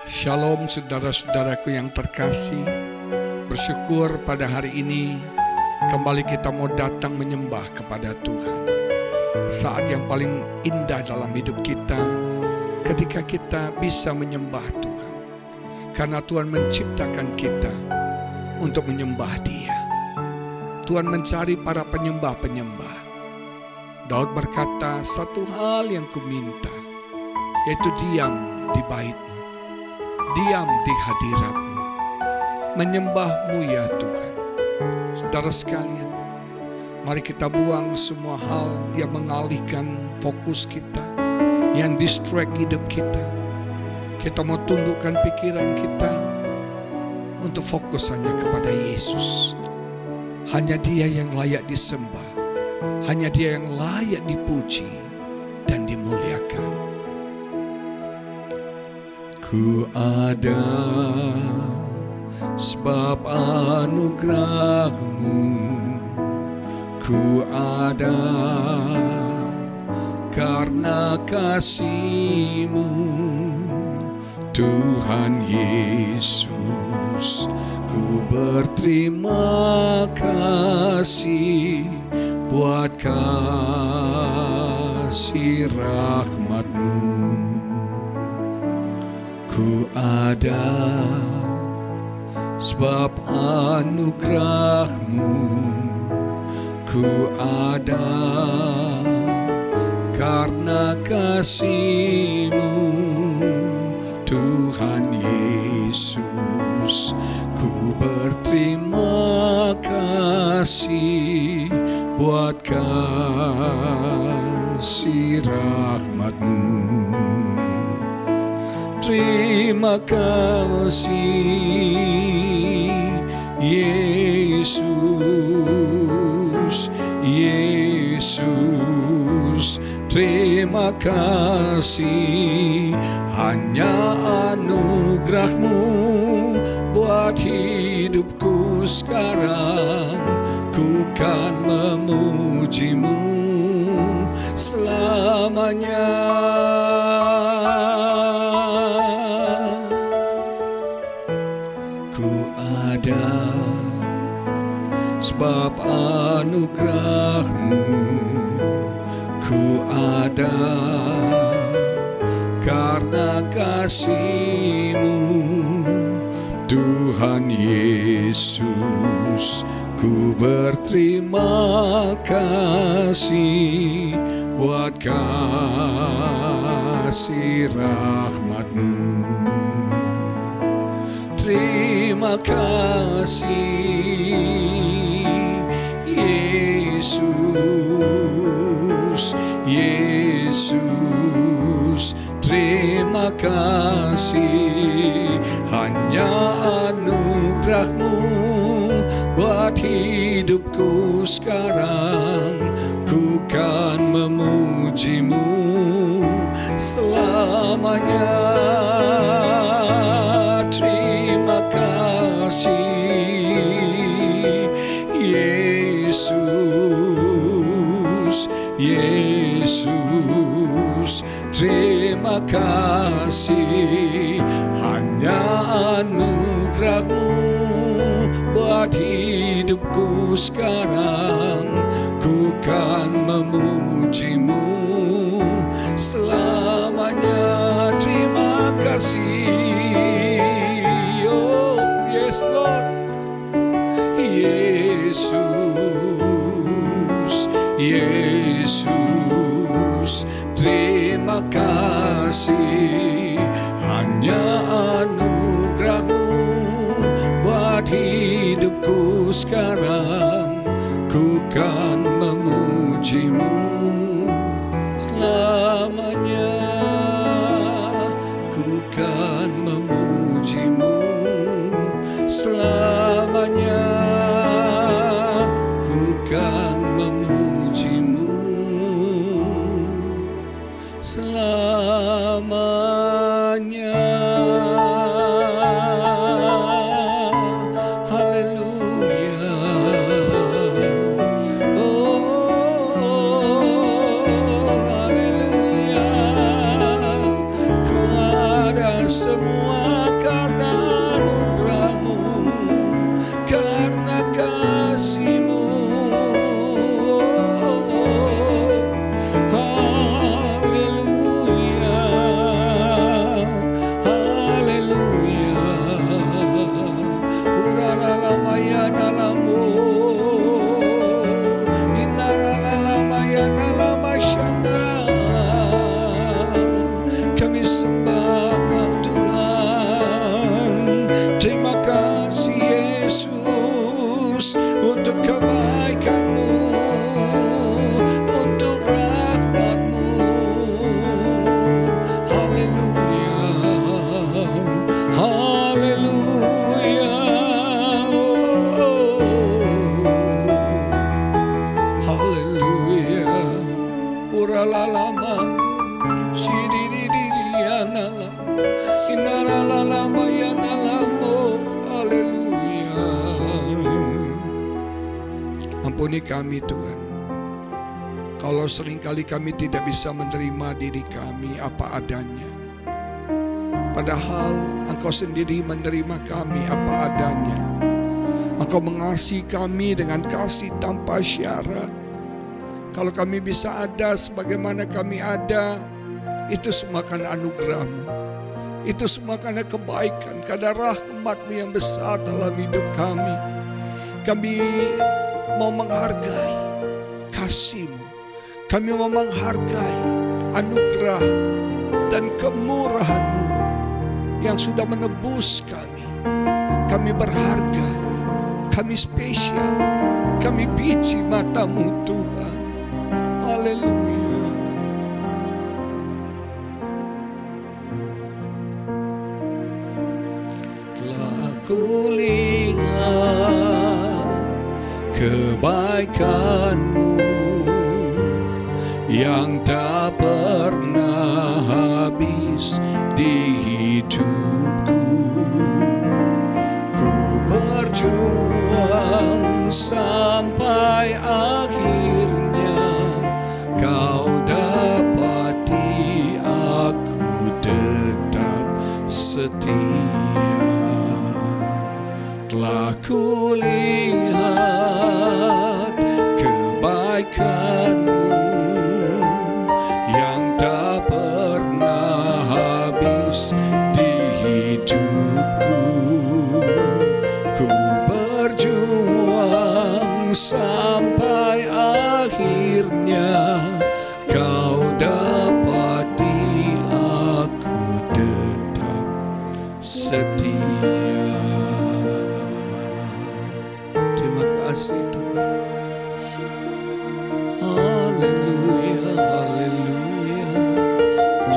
Shalom saudara-saudaraku yang terkasih, bersyukur pada hari ini kembali kita mau datang menyembah kepada Tuhan. Saat yang paling indah dalam hidup kita ketika kita bisa menyembah Tuhan. Karena Tuhan menciptakan kita untuk menyembah Dia. Tuhan mencari para penyembah-penyembah. Daud berkata, satu hal yang kuminta, yaitu diam di bait-Mu, diam di hadirat-Mu, menyembah-Mu ya Tuhan. Saudara sekalian, mari kita buang semua hal yang mengalihkan fokus kita, yang distract hidup kita. Kita mau tundukkan pikiran kita untuk fokus hanya kepada Yesus. Hanya Dia yang layak disembah, hanya Dia yang layak dipuji dan dimuliakan. Ku ada sebab anugerah-Mu, ku ada karena kasih-Mu, Tuhan Yesus. Ku berterima kasih buat kasih rahmat-Mu. Ku ada sebab anugerah-Mu, ku ada karena kasih-Mu, Tuhan Yesus. Ku berterima kasih buat kasih rahmat-Mu. Terima kasih Yesus, Yesus. Terima kasih, hanya anugerah-Mu buat hidupku sekarang. Ku kan memuji-Mu selamanya. Sebab anugerah-Mu, ku ada karena kasih-Mu, Tuhan Yesus. Ku berterima kasih buat kasih rahmat-Mu. Terima kasih Yesus, Yesus. Terima kasih, hanya anugerah-Mu buat hidupku sekarang. Ku kan memuji-Mu selamanya. Terima kasih Yesus, Yesus. Terima kasih, hanya anugerah-Mu buat hidupku sekarang. Ku kan memuji-Mu selamanya. Terima kasih, oh yes Lord. Yesus, Yesus. Terima kasih, hanya anugerah-Mu buat hidupku sekarang. Ku ku kan memuji-Mu selamanya. Ku kan memuji-Mu selamanya. Ku kan memuji-Mu selamanya. Haleluya. Oh, haleluya. Ku ada semua karena anugerah-Mu, karena kasih-Mu. Kami sembah Kau Tuhan. Terima kasih Yesus untuk kebaikan-Mu, untuk rahmat-Mu. Haleluya, haleluya, haleluya. Uralalama shidididiyana inalalama yanalamo. Haleluya. Ampuni kami Tuhan, kalau seringkali kami tidak bisa menerima diri kami apa adanya, padahal Engkau sendiri menerima kami apa adanya. Engkau mengasihi kami dengan kasih tanpa syarat. Kalau kami bisa ada sebagaimana kami ada, itu semua karena anugerah-Mu. Itu semua karena kebaikan, karena rahmat-Mu yang besar dalam hidup kami. Kami mau menghargai kasih-Mu. Kami mau menghargai anugerah dan kemurahan-Mu yang sudah menebus kami. Kami berharga, kami spesial, kami biji mata-Mu Tuhan. Haleluya. Telah kulihat kebaikan-Mu yang tak pernah habis di hidupku. Ku berjuang sampai akhirnya Kau dapati aku tetap setia. Telah kulihat kebaikan-Mu yang tak pernah habis di hidupku. Ku berjuang sampai akhirnya Kau dapati aku tetap setia. Terima kasih Tuhan. Haleluya, haleluya.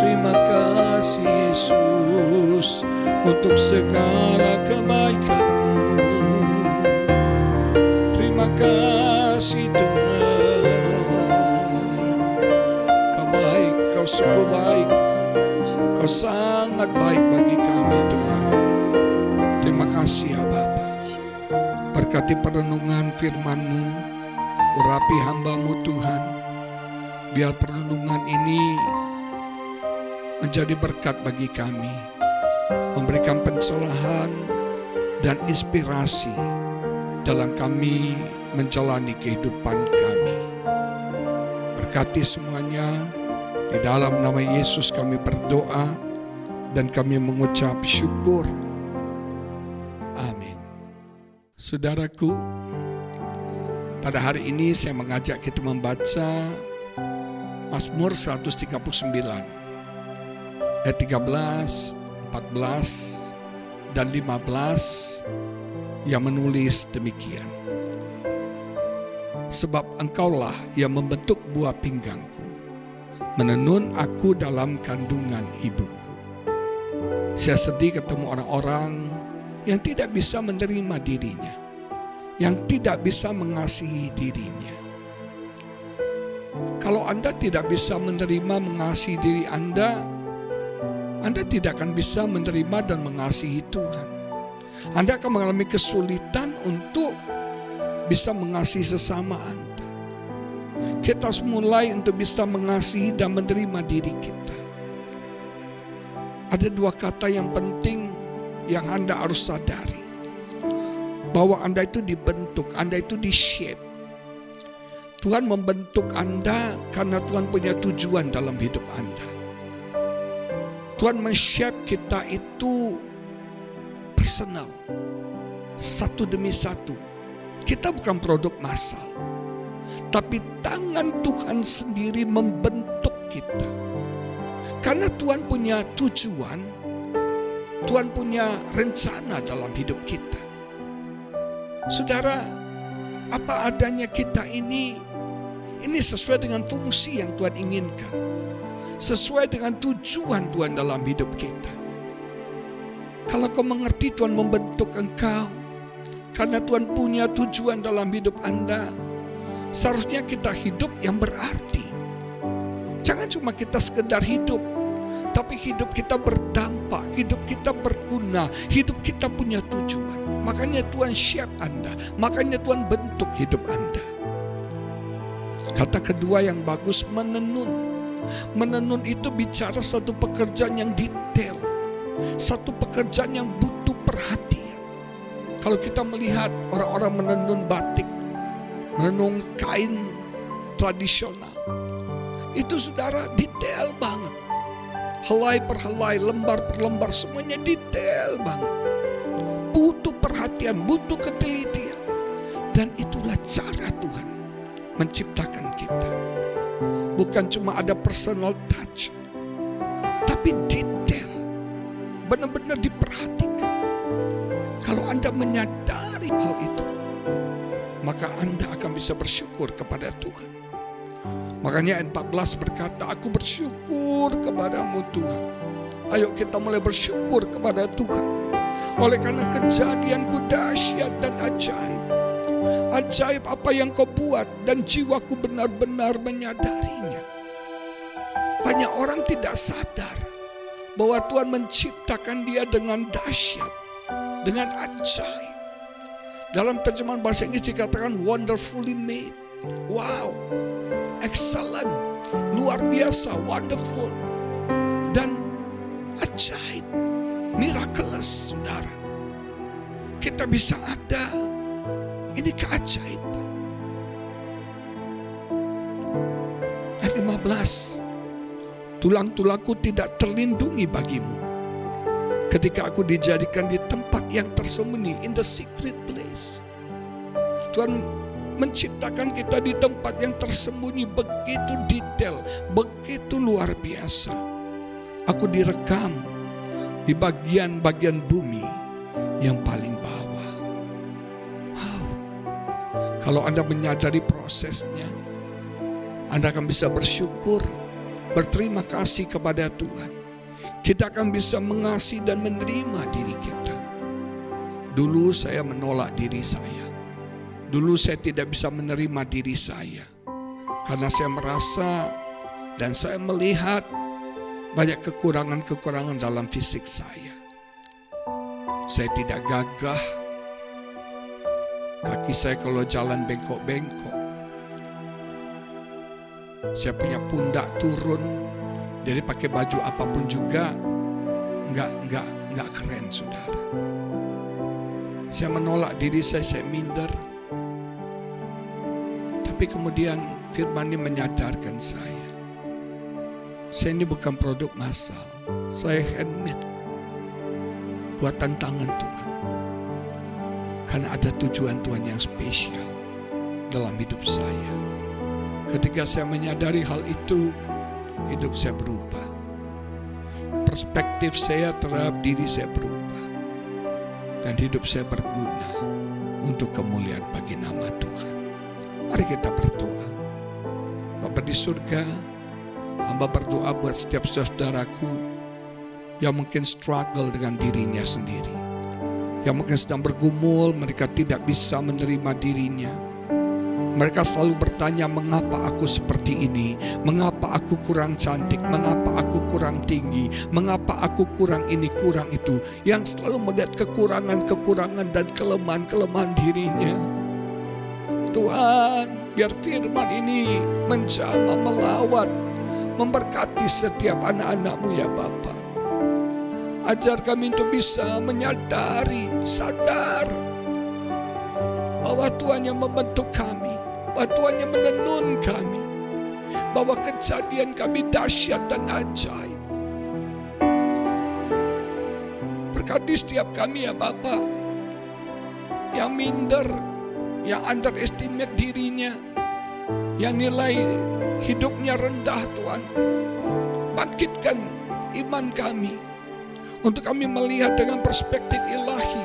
Terima kasih Yesus untuk segala kebaikan-Mu. Terima kasih Tuhan. Kau baik, Kau sungguh baik. Kau sangat baik bagi kami Tuhan. Terima kasih ya Bapa. Berkati perenungan firman-Mu, urapi hamba-Mu Tuhan. Biar perenungan ini menjadi berkat bagi kami, memberikan pencerahan dan inspirasi dalam kami menjalani kehidupan kami. Berkati semuanya, di dalam nama Yesus kami berdoa dan kami mengucap syukur. Amin. Saudaraku, pada hari ini saya mengajak kita membaca Mazmur 139 ayat 13, 14, dan 15 yang menulis demikian. sebab Engkaulah yang membentuk buah pinggangku, menenun aku dalam kandungan ibuku. Saya sedih ketemu orang-orang yang tidak bisa menerima dirinya, yang tidak bisa mengasihi dirinya. Kalau Anda tidak bisa menerima mengasihi diri Anda tidak akan bisa menerima dan mengasihi Tuhan. Anda akan mengalami kesulitan untuk bisa mengasihi sesama Anda. Kita harus mulai untuk bisa mengasihi dan menerima diri kita. Ada dua kata yang penting yang Anda harus sadari. Bahwa Anda itu dibentuk, Anda itu di-shape. Tuhan membentuk Anda karena Tuhan punya tujuan dalam hidup Anda. Tuhan men-shape kita itu personal, satu demi satu. Kita bukan produk massal, tapi tangan Tuhan sendiri membentuk kita. Karena Tuhan punya tujuan, Tuhan punya rencana dalam hidup kita. Saudara, apa adanya kita ini sesuai dengan fungsi yang Tuhan inginkan. Sesuai dengan tujuan Tuhan dalam hidup kita. Kalau kau mengerti Tuhan membentuk engkau, karena Tuhan punya tujuan dalam hidup Anda, seharusnya kita hidup yang berarti. Jangan cuma kita sekedar hidup, tapi hidup kita berdampak, hidup kita berguna, hidup kita punya tujuan. Makanya Tuhan shape Anda, makanya Tuhan bentuk hidup Anda. Kata kedua yang bagus, menenun. Menenun itu bicara satu pekerjaan yang detail, satu pekerjaan yang butuh perhatian. Kalau kita melihat orang-orang menenun batik, menenun kain tradisional, itu saudara detail banget. Helai per helai, lembar per lembar, semuanya detail banget. Butuh perhatian, butuh ketelitian. Dan itulah cara Tuhan menciptakan kita. Bukan cuma ada personal touch, tapi detail. Benar-benar diperhatikan. Kalau Anda menyadari hal itu, maka Anda akan bisa bersyukur kepada Tuhan. Makanya ayat 14 berkata, aku bersyukur kepadamu Tuhan. Ayo kita mulai bersyukur kepada Tuhan. Oleh karena kejadianku dahsyat dan ajaib. Ajaib apa yang kau buat dan jiwaku benar-benar menyadarinya. Banyak orang tidak sadar bahwa Tuhan menciptakan dia dengan dahsyat, dengan ajaib. Dalam terjemahan bahasa Inggris dikatakan wonderfully made. Wow, excellent, luar biasa, wonderful, dan ajaib, miraculous, saudara. Kita bisa ada, ini keajaiban. Ayat 15, tulang-tulangku tidak terlindungi bagimu ketika aku dijadikan di tempat yang tersembunyi, in the secret place. Tuhan menciptakan kita di tempat yang tersembunyi, begitu detail, begitu luar biasa. Aku direkam di bagian-bagian bumi yang paling bawah. Wow. Kalau Anda menyadari prosesnya, Anda akan bisa bersyukur, berterima kasih kepada Tuhan. Kita akan bisa mengasihi dan menerima diri kita. Dulu saya menolak diri saya. Dulu saya tidak bisa menerima diri saya. Karena saya merasa dan saya melihat banyak kekurangan-kekurangan dalam fisik saya. Saya tidak gagah. Kaki saya kalau jalan bengkok-bengkok. Saya punya pundak turun. Jadi pakai baju apapun juga enggak keren, saudara. Saya menolak diri saya minder. Tapi kemudian firman ini menyadarkan saya ini bukan produk massal. Saya handmade, buatan tangan Tuhan. Karena ada tujuan Tuhan yang spesial dalam hidup saya. Ketika saya menyadari hal itu, hidup saya berubah. Perspektif saya terhadap diri saya berubah. Dan hidup saya berguna untuk kemuliaan bagi nama Tuhan. Mari kita berdoa. Bapa di surga, hamba berdoa buat setiap saudaraku yang mungkin struggle dengan dirinya sendiri, yang mungkin sedang bergumul, mereka tidak bisa menerima dirinya. Mereka selalu bertanya, mengapa aku seperti ini? Mengapa aku kurang cantik? Mengapa aku kurang tinggi? Mengapa aku kurang ini, kurang itu? Yang selalu melihat kekurangan-kekurangan dan kelemahan-kelemahan dirinya. Tuhan, biar firman ini menjamah, melawat, memberkati setiap anak-anak-Mu ya Bapa. Ajar kami untuk bisa menyadari, sadar bahwa Tuhan yang membentuk kami, bahwa Tuhan yang menenun kami, bahwa kejadian kami dahsyat dan ajaib. Berkati setiap kami ya Bapa, yang minder, yang underestimate dirinya, yang nilai hidupnya rendah Tuhan. Bangkitkan iman kami, untuk kami melihat dengan perspektif ilahi,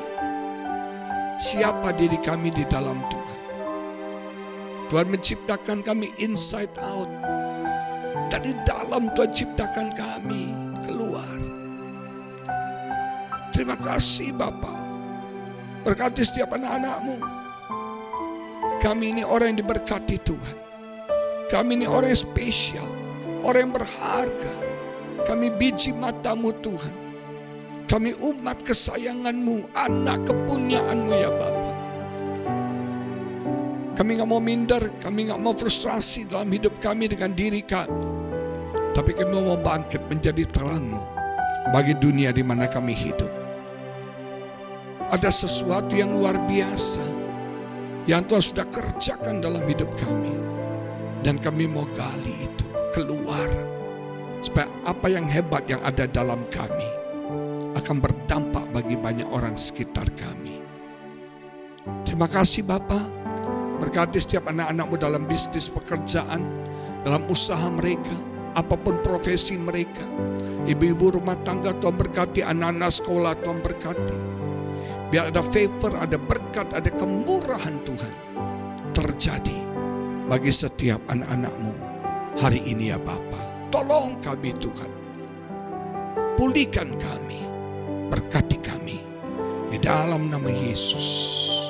siapa diri kami di dalam Tuhan. Tuhan menciptakan kami inside out. Dari dalam Tuhan ciptakan kami keluar. Terima kasih Bapa. Berkati setiap anak-anak-Mu. Kami ini orang yang diberkati Tuhan. Kami ini orang yang spesial, orang yang berharga. Kami biji mata-Mu Tuhan. Kami umat kesayangan-Mu, anak kepunyaan-Mu ya Bapa. Kami gak mau minder, kami gak mau frustrasi dalam hidup kami dengan diri kami. Tapi kami mau bangkit menjadi terang-Mu bagi dunia di mana kami hidup. Ada sesuatu yang luar biasa yang Tuhan sudah kerjakan dalam hidup kami. Dan kami mau gali itu keluar. Supaya apa yang hebat yang ada dalam kami akan berdampak bagi banyak orang sekitar kami. Terima kasih Bapa. Berkati setiap anak-anak-Mu dalam bisnis pekerjaan, dalam usaha mereka, apapun profesi mereka. Ibu-ibu rumah tangga Tuhan berkati, anak-anak sekolah Tuhan berkati. Biar ada favor, ada berkat, ada kemurahan Tuhan terjadi bagi setiap anak-anak-Mu hari ini ya Bapa. Tolong kami Tuhan. Pulihkan kami. Berkati kami di dalam nama Yesus.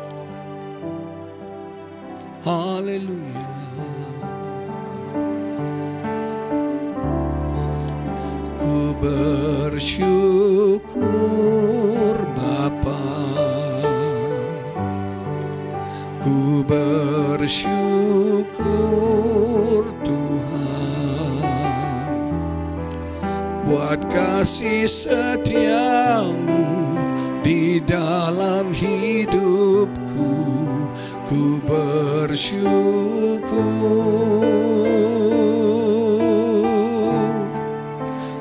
Haleluya. Ku bersyukur Bapa, ku bersyukur Tuhan, buat kasih setiamu di dalam hidupku. Ku bersyukur,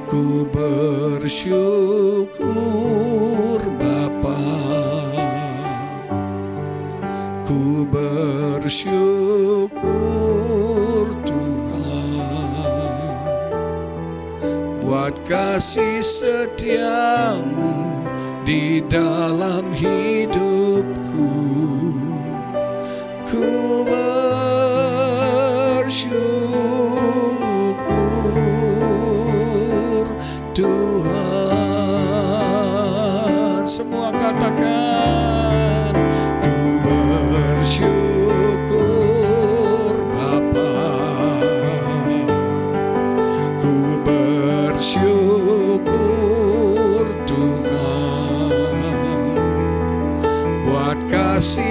ku bersyukur Bapa, ku bersyukur Tuhan, buat kasih setiamu di dalam hidupku. Ku bersyukur Tuhan. Semua katakan, ku bersyukur Bapa, ku bersyukur Tuhan, buat kasih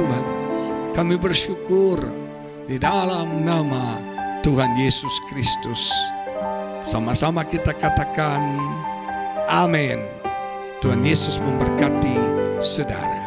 Tuhan. Kami bersyukur di dalam nama Tuhan Yesus Kristus. Sama-sama kita katakan amin. Tuhan Yesus memberkati saudara.